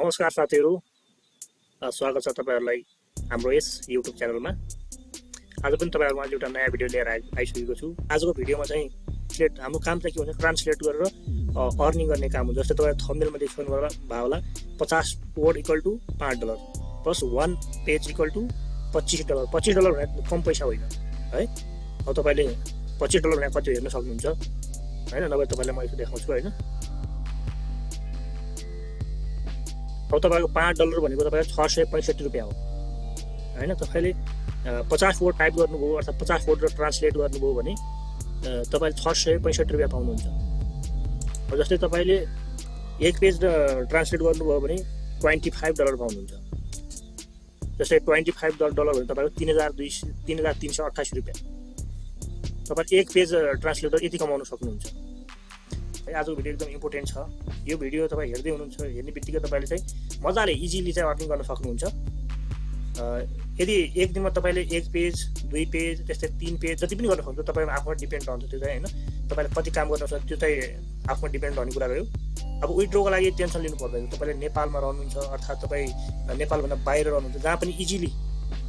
नमस्कार साथीहरु, स्वागत छ तपाईहरुलाई हाम्रो यस YouTube च्यानलमा। आज पनि तपाईहरुमा एउटा नयाँ भिडियो लिएर आइसकेको छु। आजको भिडियोमा चाहिँ हाम्रो काम चाहिँ के हुन्छ, ट्रान्सलेट गरेर अर्निङ गर्ने काम हो। जस्तै तपाईहरु थम्बनेलमा देख्नु भयो होला, 50 word equal to $5 plus 1 page equal to $25। $25 भने कम पैसा होइन है। अब तपाईले $25 भने कति हेर्न सक्नुहुन्छ हैन, नभए तपाईलाई म यसो देखाउँछु हैन। अब तपाईको $5 भनेको तपाईको ₹665 हो हैन। तपाईले 50 वर्ड टाइप गर्नुभयो अर्थात 50 वर्ड ट्रान्सलेट गर्नुभयो भने तपाईले ₹665 पाउनुहुन्छ। अब जस्तै तपाईले एक पेज ट्रान्सलेट गर्नुभयो भने $25 पाउनुहुन्छ। जस्तै $25 भने तपाईको ₹3328। तपाईले एक पेज ट्रान्सलेट गरेर यति कमाउन सक्नुहुन्छ। आजको भिडियो एकदम इम्पोर्टेन्ट छ। यो भिडियो तपाई हेर्दै हुनुहुन्छ, हेर्ने बित्तिकै तपाईले चाहिँ मजाले इजिली चाहिँ अर्निङ गर्न सक्नुहुन्छ। यदि एक दिनमा तपाईले एक पेज, दुई पेज, त्यस्तै 3 पेज जति पनि गर्न सक्नुहुन्छ, तपाईमा आफूमा डिपेन्ड रहन्छ त्यो चाहिँ हैन। तपाईले कति काम गर्न सक्छ त्यो चाहिँ आफूमा डिपेन्ड रहने कुरा रह्यो। अब विथड्रोको लागि टेन्सन लिनु पर्दैन। तपाईले नेपालमा रहनुहुन्छ अर्थात तपाई नेपालभन्दा बाहिर रहनुहुन्छ, जहाँ पनि इजिली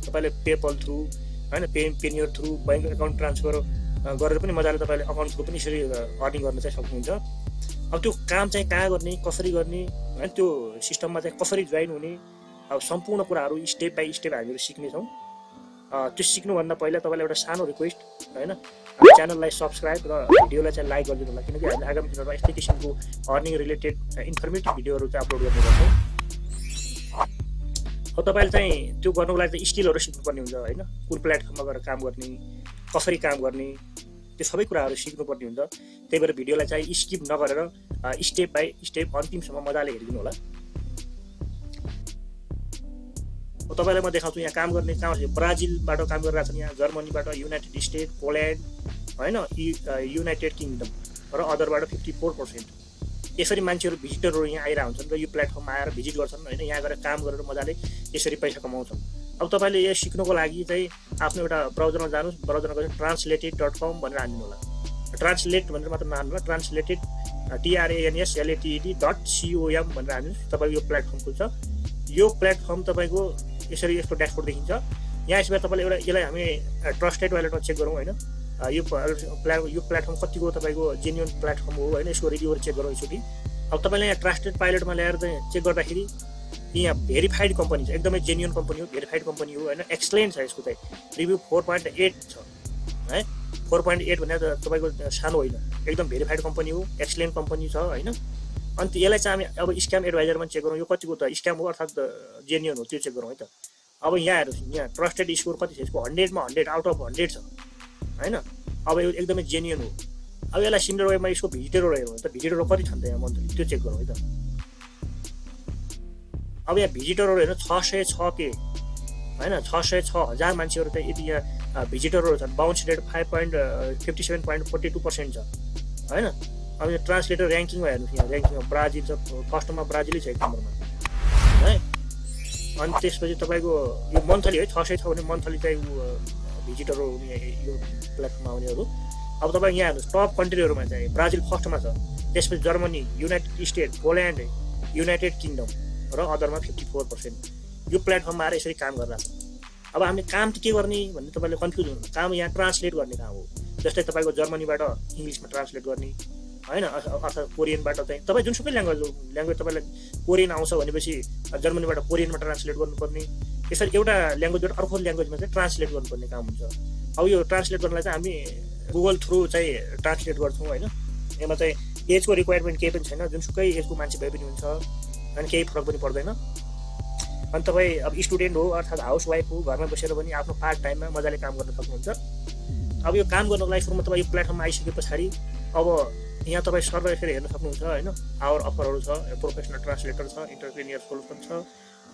तपाईले पेपल थ्रु हैन, Payeer through, bank account transfer गरेर पनि मजाले तपाईले अकाउन्ट थ्रु पनि यसरी अर्निङ गर्न चाहिँ सक्नुहुन्छ। अब त्यो काम चाहिँ कहाँ गर्ने, कसरी गर्ने हैन, त्यो सिस्टममा चाहिँ कसरी जोइन हुने, अब सम्पूर्ण कुराहरू स्टेप बाइ स्टेप हामीहरु सिक्ने छौं। त्यो सिक्नुभन्दा पहिला तपाईलाई एउटा सानो रिक्वेस्ट हैन, च्यानललाई सब्स्क्राइब र भिडियोलाई चाहिँ लाइक गरिदिनु होला, किनकि हामी आगामी दिनमा यस्तै किसिमको अर्निङ रिलेटेड इन्फर्मेटिभ भिडियोहरू चाहिँ अपलोड गर्ने गर्छौं। अब तपाईले चाहिँ त्यो गर्नको लागि चाहिँ स्किलहरू सिक्नुपर्ने हुन्छ हैन। कुन प्लेटफर्ममा गएर काम गर्ने, कसरी काम गर्ने, त्यो सबै कुराहरू सिक्नुपर्ने हुन्छ। त्यही भएर भिडियोलाई चाहिँ स्किप नगरेर स्टेप बाइ स्टेप अन्तिमसम्म मजाले हेरिदिनु होला। अब तपाईलाई म देखाउँछु यहाँ काम गर्ने कहाँ ब्राजिलबाट काम गरिरहेका छन्, यहाँ जर्मनीबाट, युनाइटेड स्टेट, पोल्यान्ड हैन, युनाइटेड किङडम र अदरबाट 54%। यसरी मान्छेहरू भिजिटरहरू यहाँ आइरहेका हुन्छन् र यो प्लेटफर्ममा आएर भिजिट गर्छन् हैन, यहाँ गएर काम गरेर मजाले यसरी पैसा कमाउँछन्। अब तपाईले यो सिक्नको लागि चाहिँ आफ्नो एउटा ब्राउजरमा जानुस्, ब्राउजरमा गएर translated.com भनेर हान्दिनु होला। ट्रान्सलेट भनेर मात्र नहान्नु होला, ट्रान्सलेटेड translated.com भनेर हान्नुस्, तपाईको यो प्लेटफर्म खुल्छ। यो प्लेटफर्म तपाईको यसरी यस्तो ड्याशबोर्ड देखिन्छ। यहाँ यसमा तपाईले एउटा यसलाई हामी ट्रस्टेड वालेटमा चेक गरौँ हैन। यो प्लेटफर्म कतिको तपाईको जेन्युइन प्लेटफर्म हो हैन, यसको रिभ्यूहरु चेक गरौँ यसरी। अब तपाईले यहाँ ट्रस्टेड पाइलटमा ल्याएर चाहिँ चेक गर्दाखेरि यहाँ भेरिफाइड कम्पनी छ, एकदमै जेन्युइन कम्पनी हो, भेरिफाइड कम्पनी हो हैन। एक्सलेन्ट छ यसको चाहिँ रिभ्यू 4.8 छ है। 4.8 भने त तपाईको सानो होइन, एकदम भेरिफाइड कम्पनी हो, एक्सलेन्ट कम्पनी छ हैन। अनि यसलाई चाहिँ हामी अब स्क्याम एडभाइजरमा चेक गरौँ, यो कतिको त स्क्याम हो अर्थात जेन्युइन हो त्यो चेक गरौँ है त। अब यहाँ हेर्नुस्, यहाँ ट्रस्टेड स्कोर कति छ यसको, 100 मा 100 आउट अफ 100 छ हैन। अब यो एकदमै जेन्युइन हो। अब यसलाई सिमिलर वेमा यसको भिजिटरहरु हेरौँ त, भिजिटरहरु कति छन् त यहाँ मन्थली त्यो चेक गरौँ है त। अब यहाँ भिजिटरहरु हेर्नु 606K हैन, 606,000 मान्छेहरु चाहिँ यदि यहाँ भिजिटरहरु छन्। बाउन्स रेट 57.42% छ हैन। अब यो ट्रान्सलेटर र्याङ्किङमा हेर्नुस्, यहाँ र्याङ्किङमा ब्राजिल छ, फर्स्टमा ब्राजिलै छ एक नम्बरमा है। अनि त्यसपछि तपाईको यो मन्थली है 606 भने मन्थली चाहिँ भिजिटरहरु यो प्लेटफर्ममा आउनेहरु। अब तपाई यहाँ हेर्नुस्, टप कन्ट्रीहरुमा चाहिँ ब्राजिल फर्स्टमा छ, त्यसपछि Germany, United state, Poland, United kingdom र अदरमा 54%। यो प्लेटफर्ममा आएर यसरी काम गरिरहेको छ। अब हामीले काम के गर्ने भन्ने तपाईले कन्फ्युज हुनुहुन्छ। काम यहाँ ट्रान्सलेट गर्ने काम हो। जस्तै तपाईको जर्मनीबाट इङ्ग्लिशमा ट्रान्सलेट गर्ने हैन, अर्थात कोरियनबाट चाहिँ तपाई जुनसुकै ल्याङ्ग्वेज तपाईलाई कोरियन आउँछ भनेपछि जर्मनीबाट कोरियनमा ट्रान्सलेट गर्नुपर्ने, यसरी एउटा ल्याङ्ग्वेजबाट अर्को ल्याङ्ग्वेजमा चाहिँ ट्रान्सलेट गर्नुपर्ने काम हुन्छ। अब यो ट्रान्सलेट गर्नलाई चाहिँ हामी गुगल थ्रु चाहिँ ट्रान्सलेट गर्छौँ हैन। यसमा चाहिँ एजको रिक्वायरमेन्ट केही पनि छैन, जुनसुकै एजको मान्छे भए पनि हुन्छ अनि केही फरक पनि पर्दैन। अनि तपाई अब स्टुडेन्ट हो अर्थात हाउसवाइफ हो, घरमा बसेर पनि आफ्नो पार्ट टाइममा मजाले काम गर्न सक्नुहुन्छ। अब यो काम गर्नको लागि सुरुमा तपाई यो प्लेटफर्ममा आइसके पछाडि अब यहाँ तपाईँ सर्भर यसरी हेर्न सक्नुहुन्छ हैन। आवर अफरहरू छ, प्रोफेसनल ट्रान्सलेटर छ, इन्टरप्रेन्योर सोल्युसन छ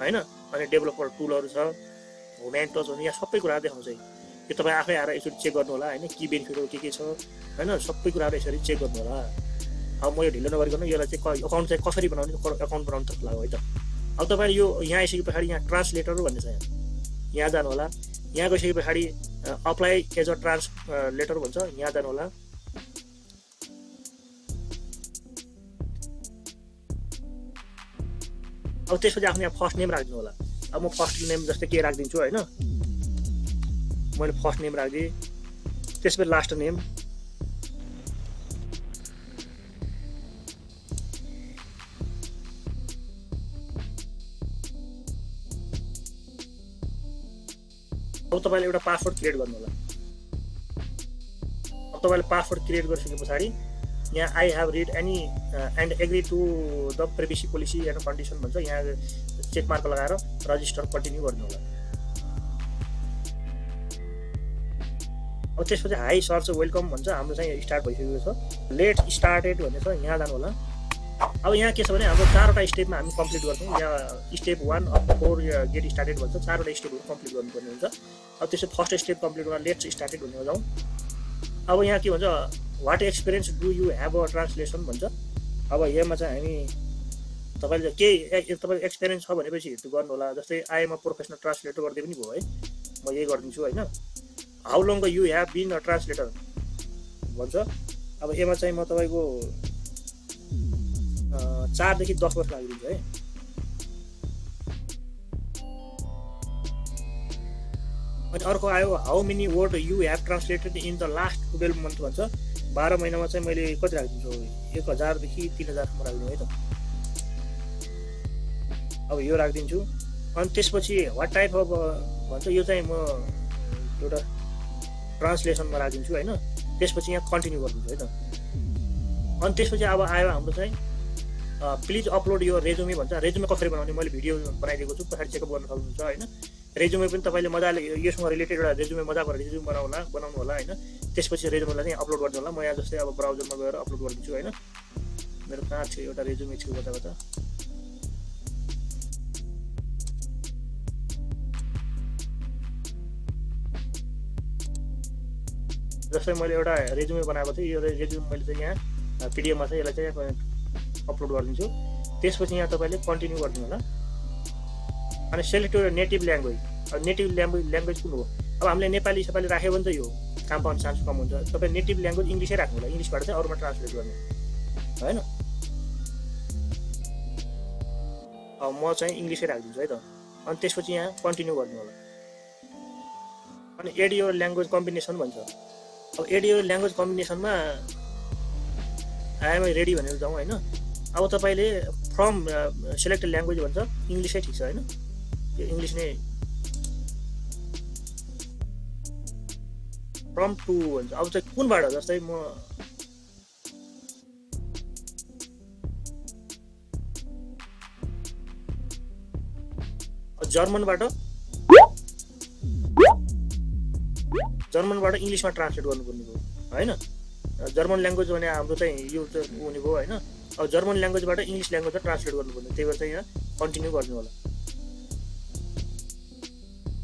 हैन, अनि डेभलपर टुलहरू छ, होम टचहरू, यहाँ सबै कुरा देखाउँछ। यो तपाईँ आफै आएर यसरी चेक गर्नु होला हैन, की बेनिफिटहरू के छ हैन, सबै कुराहरू यसरी चेक गर्नु होला। अब म यो ढिलो नगरिकन यसलाई चाहिँ अकाउन्ट चाहिँ कसरी बनाउने, अकाउन्ट बनाउनु त लाग्यो है त। अब तपाईले यो यहाँ आइसके पछाडि यहाँ ट्रान्सलेटर भन्ने छ, यहाँ जानु होला। यहाँ गइसके पछाडि अप्लाई एज अ ट्रान्सलेटर भन्छ, यहाँ जानु होला। अब त्यसपछि आफ्नो यहाँ फर्स्ट नेम राखिदिनु होला। अब म फर्स्ट नेम जस्तै के राखिदिन्छु होइन, मैले फर्स्ट नेम राखिदिएँ, त्यसपछि लास्ट नेम, अब तपाईँले एउटा पासवर्ड क्रिएट गर्नु होला। अब तपाईँले पासवर्ड क्रिएट गरिसके पछाडि यहाँ I have read any and agree to the privacy policy and condition भन्छ, यहाँ चेक मार्क लगाएर रजिस्टर कन्टिन्यू गर्नु होला। अब त्यसपछि हाई सर्च वेलकम भन्छ, हाम्रो चाहिँ स्टार्ट भइसकेको छ। लेट स्टार्टेड भन्ने छ, यहाँ जानु होला। अब यहाँ के छ भने हाम्रो 4वटा स्टेपमा हामी कम्प्लिट गर्छौँ। यहाँ स्टेप 1 अफ 4 गेट स्टार्टेड भन्छ, 4वटा स्टेपहरू कम्प्लिट गर्नुपर्ने हुन्छ। अब त्यसपछि फर्स्ट स्टेप कम्प्लिट गरेर लेट्स स्टार्टेड भन्ने जाउँ। अब यहाँ के भन्छ, what experience do you have a translation भन्छ। अब यसमा चाहिँ हामी तपाईँले केही तपाईँको एक्सपिरियन्स छ भनेपछि त्यो गर्नु होला। जस्तै आइएम अ प्रोफेसनल ट्रान्सलेटर गर्दै पनि भयो है, म यही गरिदिन्छु होइन। How long you have been a translator भन्छ। अब यसमा चाहिँ म तपाईँको 4 देखि 10 वर्ष लागिदिन्छु है। अनि अर्को आयो how many word you have translated in the last 12 month भन्छ। 12 महिनामा चाहिँ मैले कति राखिदिन्छु, 1000 देखि 3000 सम्म राखिदिनु है त। अब यो राखिदिन्छु। अनि त्यसपछि वाट टाइप अफ भन्छ, यो चाहिँ म एउटा ट्रान्सलेसनमा राखिदिन्छु होइन। त्यसपछि यहाँ कन्टिन्यू गरिदिन्छु है त। अनि त्यसपछि अब आयो हाम्रो चाहिँ प्लिज अपलोड यो रेजुमे भन्छ। रेजुमे कसरी बनाउने मैले भिडियो बनाइदिएको छु, पछाडि चेकअप गर्न सक्नुहुन्छ होइन। रेजुमे पनि तपाईँले मजाले योसँग रिलेटेड एउटा रेजुमे मजाको रेजुमे बनाउनु होला होइन। त्यसपछि रेजुमेलाई चाहिँ अपलोड गर्नु होला। म यहाँ जस्तै अब ब्राउजरमा गएर अपलोड गरिदिन्छु होइन। मेरो कहाँ छ एउटा रेजुमे छु कता जस्तै मैले एउटा रेजुमे बनाएको थिएँ। यो रेजुमे मैले चाहिँ यहाँ पिडिएफमा चाहिँ यसलाई चाहिँ अपलोड गरिदिन्छु। त्यसपछि यहाँ तपाईँले कन्टिन्यू गरिदिनु होला। अनि सेलेक्ट एउटा नेटिभ ल्याङ्ग्वेज। अब नेटिभ ल्याङ्ग्वेज कुन हो, अब हामीले नेपाली राख्यो भने चाहिँ यो काम पाउने चान्स कम हुन्छ। तपाईँ नेटिभ ल्याङ्ग्वेज इङ्ग्लिसै राख्नु होला, इङ्ग्लिसबाट चाहिँ अरूमा ट्रान्सलेट गर्ने होइन। अब म चाहिँ इङ्ग्लिसै राखिदिन्छु है त। अनि त्यसपछि यहाँ कन्टिन्यू गर्नु होला। अनि एड यो ल्याङ्ग्वेज कम्बिनेसन भन्छ। अब एड यो ल्याङ्ग्वेज कम्बिनेसनमा आइएम रेडी भनेर जाउँ होइन। अब तपाईँले फ्रम सेलेक्टेड ल्याङ्ग्वेज भन्छ, इङ्ग्लिसै ठिक छ होइन। यो इङ्ग्लिस नै फ्रम टु भन्छ। अब चाहिँ कुनबाट, जस्तै म जर्मनबाट इङ्ग्लिसमा ट्रान्सलेट गर्नुपर्ने भयो होइन। जर्मन ल्याङ्ग्वेज भने हाम्रो चाहिँ यो चाहिँ हुने भयो होइन। अब जर्मन ल्याङ्ग्वेजबाट इङ्ग्लिस ल्याङ्ग्वेजमा ट्रान्सलेट गर्नुपर्ने, त्यही भएर चाहिँ यहाँ कन्टिन्यू गर्नु होला।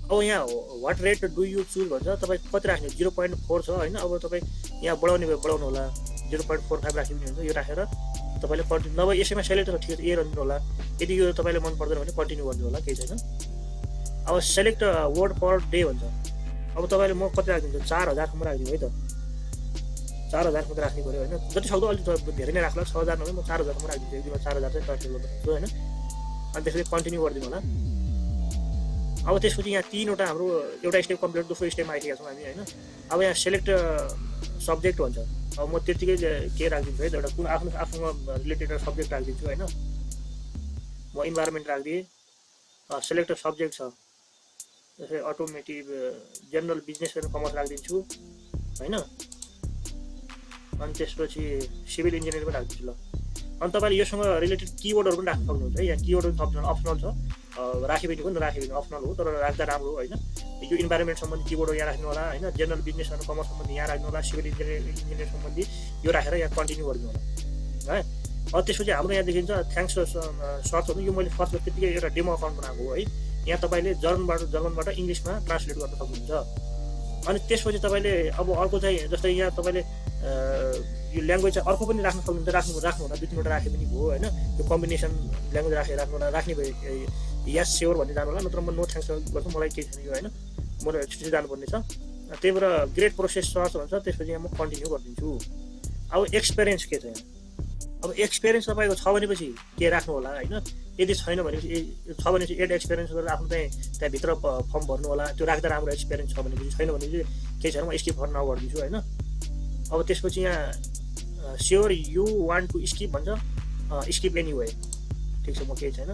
अब यहाँ what rate do you choose भन्छ। तपाईँ कति राख्ने, 0.4 छ होइन। अब तपाईँ यहाँ बढाउने भयो बढाउनु होला, 0.45 राख्यो भने हुन्छ। यो राखेर तपाईँले कन्टिन्यू, नभए यसैमा सेलेक्ट ठिक छ ए गर्नु होला। यदि यो तपाईँले मन पर्दैन भने कन्टिन्यू गर्नु होला, केही छैन। अब सेलेक्ट वर्ड पर डे भन्छ। अब तपाईँले म कति राखिदिन्छु, 4000सम्म राखिदिनु है त। 4000 मात्रै राख्नु पऱ्यो होइन। जति सक्दो अलिक धेरै नै राख्ला, 6000 नभए म 4000सम्म राखिदिन्छु। एक दिनमा 4000 चाहिँ ट्रान्सलेट गर्नु सक्छु होइन। अनि त्यसपछि कन्टिन्यू गरिदिनु होला। अब त्यसपछि यहाँ 3वटा हाम्रो एउटा स्टेप कम्प्लिट, दोस्रो स्टेपमा आइसकेका छौँ हामी होइन। अब यहाँ सेलेक्ट सब्जेक्ट भन्छ। अब म त्यतिकै के राखिदिन्छु है त, एउटा कुन आफूसँग रिलेटेड सब्जेक्ट राखिदिन्छु होइन। म इन्भाइरोमेन्ट राखिदिएँ। सेलेक्ट सब्जेक्ट छ, जस्तै अटोमेटिभ, जेनरल, बिजनेस र कमर्स राखिदिन्छु होइन। अनि त्यसपछि सिभिल इन्जिनियर पनि राखिदिन्छु ल। अनि तपाईँले योसँग रिलेटेड किवर्डहरू पनि राख्न सक्नुहुन्छ है। यहाँ किवर्डहरू अप्सनल छ, राखे पनि नराखे पनि अप्सनल हो, तर राख्दा राम्रो होइन। यो इन्भाइरोमेन्ट सम्बन्धी किवर्डहरू यहाँ राख्नु होला होइन। जेनरल बिजनेस र कमर्स सम्बन्धी यहाँ राख्नु होला। सिभिल इन्जिनियर सम्बन्धी यो राखेर यहाँ कन्टिन्यू गर्नु होला है। अब त्यसपछि हाम्रो यहाँ देखिन्छ थ्याङ्क्स सर्चहरू। यो मैले सर्च त्यतिकै एउटा डेमो अकाउन्ट बनाएको हो है। यहाँ तपाईँले जर्मनबाट इङ्ग्लिसमा ट्रान्सलेट गर्न सक्नुहुन्छ। अनि त्यसपछि तपाईँले अब अर्को चाहिँ जस्तै यहाँ तपाईँले यो ल्याङ्ग्वेज चाहिँ अर्को पनि राख्न सक्नुहुन्छ। राख्नु होला, 2-3वटा राखे पनि भयो होइन। यो कम्बिनेसन ल्याङ्ग्वेज राख्ने भए यस स्योर भन्ने जानु होला, नत्र म नो थ्याङ्क्स गर्छु, मलाई केही छैन यो होइन। म छिटो जानुपर्ने छ। त्यही भएर ग्रेट प्रोसेस सर्च भन्छ। त्यसपछि यहाँ म कन्टिन्यू गरिदिन्छु। अब एक्सपिरियन्स के छ यहाँ, अब एक्सपिरियन्स तपाईँको छ भनेपछि के राख्नु होला होइन। यदि छैन भने छ भने चाहिँ एड एक्सपिरियन्स गरेर आफ्नो चाहिँ त्यहाँभित्र फर्म भर्नु होला। त्यो राख्दा राम्रो एक्सपिरियन्स छ भनेपछि, छैन भने चाहिँ केही छैन, म स्किप गर्न नगरिदिन्छु होइन। अब त्यसपछि यहाँ sure you want to skip भन्छ, स्किप एनी वे, ठिक छ, म केही छैन।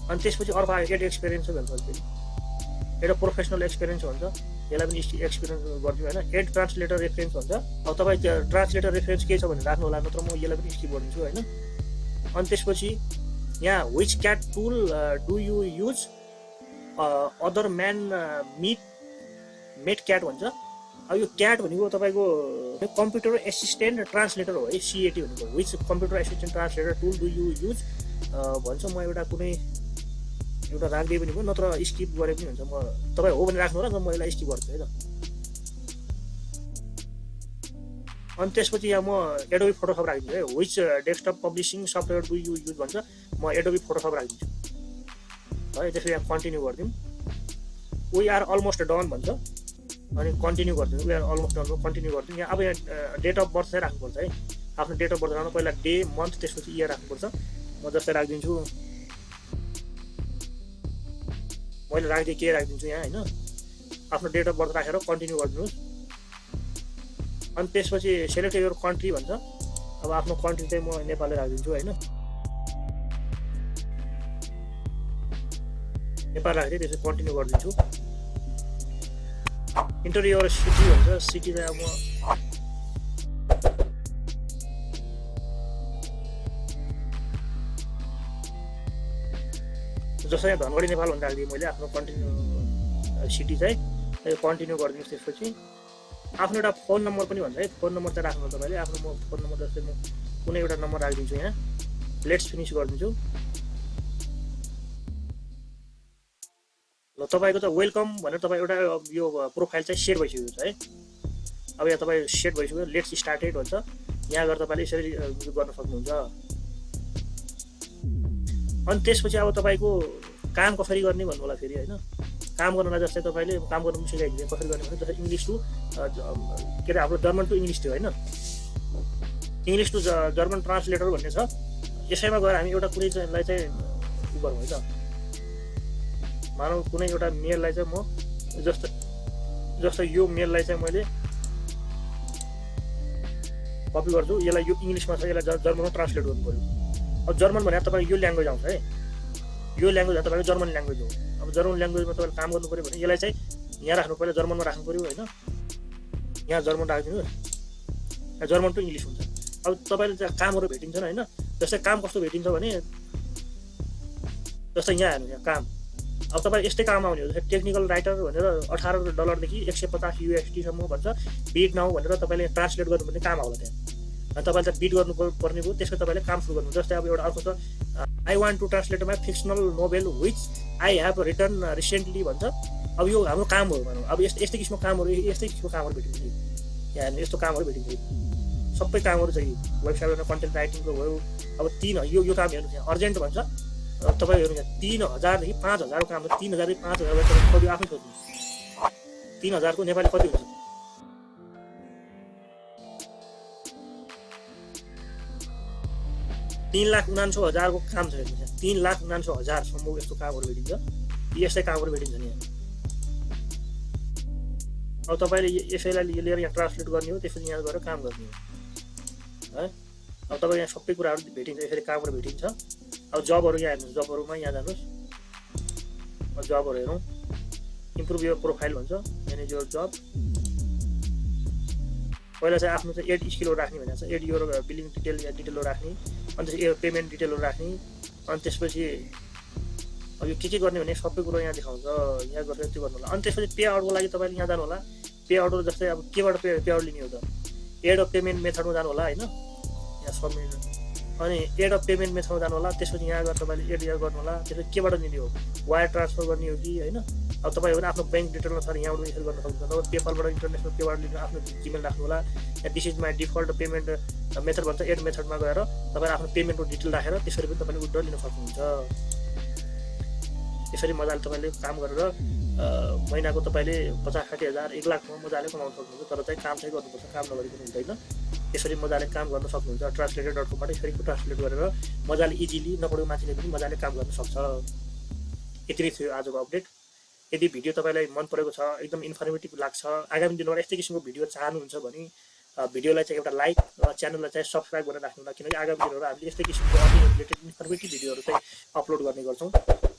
अनि त्यसपछि अर्को आयो एड एक्सपिरियन्स भन्छ, एउटा प्रोफेसनल एक्सपिरियन्स भन्छ, यसलाई पनि एक्सपिरियन्स गरिदिनु होइन। एड ट्रान्सलेटर रेफरेन्स भन्छ, अब तपाईँ त्यो ट्रान्सलेटर रेफरेन्स के छ भने राख्नु होला, नत्र म यसलाई पनि स्किप गरिदिन्छु होइन। अनि त्यसपछि यहाँ which CAT tool do you use other man made CAT भन्छ। अब यो क्याट भनेको तपाईँको कम्प्युटर एसिस्टेन्ट ट्रान्सलेटर हो है, सिएटी भनेको which computer assistant translator tool do you use भन्छ। म एउटा कुनै एउटा राख्दै पनि भयो, नत्र स्किप गरे पनि हुन्छ। म तपाईँ हो भने राख्नु होला, म यसलाई स्किप गर्छु है त। अनि त्यसपछि यहाँ म एडोबी फोटोसप राखिदिन्छु है। Which desktop publishing software do you use भन्छ, म एडोबी फोटोसप राखिदिन्छु है। त्यसपछि यहाँ कन्टिन्यू गरिदिउँ। वी आर अलमोस्ट डन भन्छ, अनि कन्टिन्यू गरिदिउँ। We are almost done continue गरिदिउँ। यहाँ अब यहाँ डेट अफ बर्थ चाहिँ राख्नुपर्छ है, आफ्नो डेट अफ बर्थ राख्नु, पहिला डे मन्थ त्यसपछि इयर राख्नुपर्छ। म जस्तै राखिदिन्छु, मैले राखिदिएँ के राखिदिन्छु यहाँ होइन। आफ्नो डेट अफ बर्थ राखेर कन्टिन्यू गरिदिनुहोस्। अनि त्यसपछि सेलेक्ट योर कन्ट्री भन्छ। अब आफ्नो कन्ट्री चाहिँ म नेपालले राखिदिन्छु होइन, नेपाल राखेँ। त्यसपछि कन्टिन्यू गरिदिन्छु। इन्टर योर सिटी भन्छ, सिटी चाहिँ अब म जस्तै यहाँ धनगढी नेपाल भनेर राखिदिएँ मैले आफ्नो कन्टिन्यू सिटी चाहिँ कन्टिन्यू गरिदिनुहोस्। त्यसपछि आफ्नो एउटा फोन नम्बर पनि भन्छ है, फोन नम्बर चाहिँ राख्नु तपाईँले आफ्नो। म फोन नम्बर जस्तै म कुनै एउटा नम्बर राखिदिन्छु यहाँ, लेट्स फिनिस गरिदिन्छु। ल तपाईँको त वेलकम भनेर तपाईँ एउटा यो प्रोफाइल चाहिँ सेट भइसक्यो छ है। अब यहाँ तपाईँ सेट भइसक्यो, लेट्स स्टार्टेड भन्छ। यहाँ गएर तपाईँले यसरी गर्न सक्नुहुन्छ। अनि त्यसपछि अब तपाईँको काम कसरी गर्ने भन्नु होला फेरि होइन। काम गर्नलाई जस्तै तपाईँले काम गर्नु पनि सिकाइदिने कसरी गर्ने भने, जस्तै इङ्ग्लिस टु के अरे हाम्रो जर्मन टु इङ्ग्लिस थियो होइन, इङ्ग्लिस टु जर्मन ट्रान्सलेटर भन्ने छ। यसैमा गएर हामी एउटा कुनै चाहिँलाई चाहिँ उ गरौँ है त। मानौँ कुनै एउटा मेललाई चाहिँ म जस्तो यो मेललाई चाहिँ मैले कपी गर्छु, यसलाई यो इङ्ग्लिसमा छ, यसलाई जर्मनमा ट्रान्सलेट गर्नु पऱ्यो। अब जर्मन भने तपाईँ यो ल्याङ्ग्वेज आउँछ है, यो ल्याङ्ग्वेज तपाईँको जर्मन ल्याङ्ग्वेज हो। अब जर्मन ल्याङ्ग्वेजमा तपाईँले काम गर्नु पऱ्यो भने यसलाई चाहिँ यहाँ राख्नु पहिला जर्मनमा राख्नु पऱ्यो होइन। यहाँ जर्मन राखिदिनुहोस्, यहाँ जर्मन टु इङ्ग्लिस हुन्छ। अब तपाईँले चाहिँ कामहरू भेटिन्छन् होइन। जस्तै काम कस्तो भेटिन्छ भने जस्तै यहाँ हेर्नु, यहाँ काम अब तपाईँ यस्तै काम आउने हो। जस्तै टेक्निकल राइटर भनेर $18 150 USD भन्छ। बिड नाउ भनेर तपाईँले ट्रान्सलेट गर्नुपर्ने काम आउला त्यहाँ। अनि तपाईँले त बिड गर्नुपर्ने भयो, त्यसको तपाईँले काम सुरु गर्नु। जस्तै अब एउटा अर्को छ, I want to translate my fictional novel which I have written recently भन्छ। अब यो हाम्रो काम हो भनौँ। अब यस्तै किसिमको कामहरू, यस्तै किसिमको कामहरू भेटिन्छ। यहाँ हेर्नु, यस्तो कामहरू भेटिन्छ, सबै कामहरू चाहिँ वेबसाइटमा कन्टेन्ट राइटिङको भयो। अब यो काम हेर्नु, यहाँ अर्जेन्ट भन्छ। तपाईँ हेर्नु, यहाँ 3000 देखि 5000 काम छ। 3000 देखि 5000 कति आफै सोध्नु, 3000 को नेपाली कति हुन्छ? 3,49,000 को काम छ। 3,49,000 यस्तो कामहरू भेटिन्छ। यस्तै कामहरू भेटिन्छ नि यहाँ। अब तपाईँले यसैलाई लिएर यहाँ ट्रान्सलेट गर्ने हो, त्यसपछि यहाँ गएर काम गर्ने हो है। अब तपाईँ यहाँ सबै कुराहरू भेटिन्छ, यसरी कामहरू भेटिन्छ। अब जबहरू यहाँ हेर्नुहोस्, जबहरूमा यहाँ जानुहोस्, जबहरू हेरौँ। इम्प्रुभ यो प्रोफाइल भन्छ, म्यानेज योर जब। पहिला चाहिँ आफ्नो चाहिँ एड स्किलहरू राख्ने भनेको छ, एड यो बिलिङ डिटेलहरू राख्ने, अनि त्यसपछि पेमेन्ट डिटेलहरू राख्ने। अनि त्यसपछि अब यो के गर्ने भने सबै कुरो यहाँ देखाउँछ, यहाँ गरेर त्यो गर्नु होला। अनि त्यसपछि पे आउटको लागि तपाईँले यहाँ जानु होला। पे आउट जस्तै अब केबाट पे आउट लिने हो त, एड अफ पेमेन्ट मेथडमा जानु होला होइन। यहाँ सबमिट, अनि एड अफ पेमेन्ट मेथडमा जानु होला। त्यसपछि यहाँ गएर तपाईँले एड गर्नु होला। त्यसपछि केबाट लिने हो, वायर ट्रान्सफर गर्ने हो कि होइन। अब तपाईँ हो भने आफ्नो ब्याङ्क डिटेलमा छ, यहाँबाट यसरी गर्न सक्नुहुन्छ। अब पेपालबाट इन्टरनेसनल पेबाट लिनु, आफ्नो जिमेल राख्नु होला। यहाँ this is my default payment method भन्छ। एड मेथडमा गएर तपाईँले आफ्नो पेमेन्टको डिटेल राखेर त्यसरी पनि तपाईँले विथड्र लिन सक्नुहुन्छ। त्यसरी मजाले तपाईँले काम गरेर महिनाको तपाईँले 50-60 हजार 1 लाखसम्म मजाले कमाउन सक्नुहुन्छ। तर चाहिँ काम चाहिँ गर्नुपर्छ, काम नगरिकन हुँदैन। यसरी मजाले काम गर्न सक्नुहुन्छ translator.com बाट यसरी ट्रान्सलेट गरेर मजाले इजिली नपढेको मान्छेले पनि मजाले काम गर्न सक्छ यति नै थियो आजको अपडेट यदि भिडियो तपाईलाई मन परेको छ एकदम इन्फर्मेटिभ लाग्छ आगामी दिनमा यस्तै किसिमको भिडियो चाहनुहुन्छ भने भिडियोलाई चाहिँ एउटा लाइक र च्यानललाई चाहिँ सब्स्क्राइब गरेर राख्नु होला किनकि आगामी दिनहरु हामीले यस्तै किसिमको अर्को रिलेटेड इन्फर्मेटिभ भिडियोहरु चाहिँ अपलोड गर्ने गर्छौं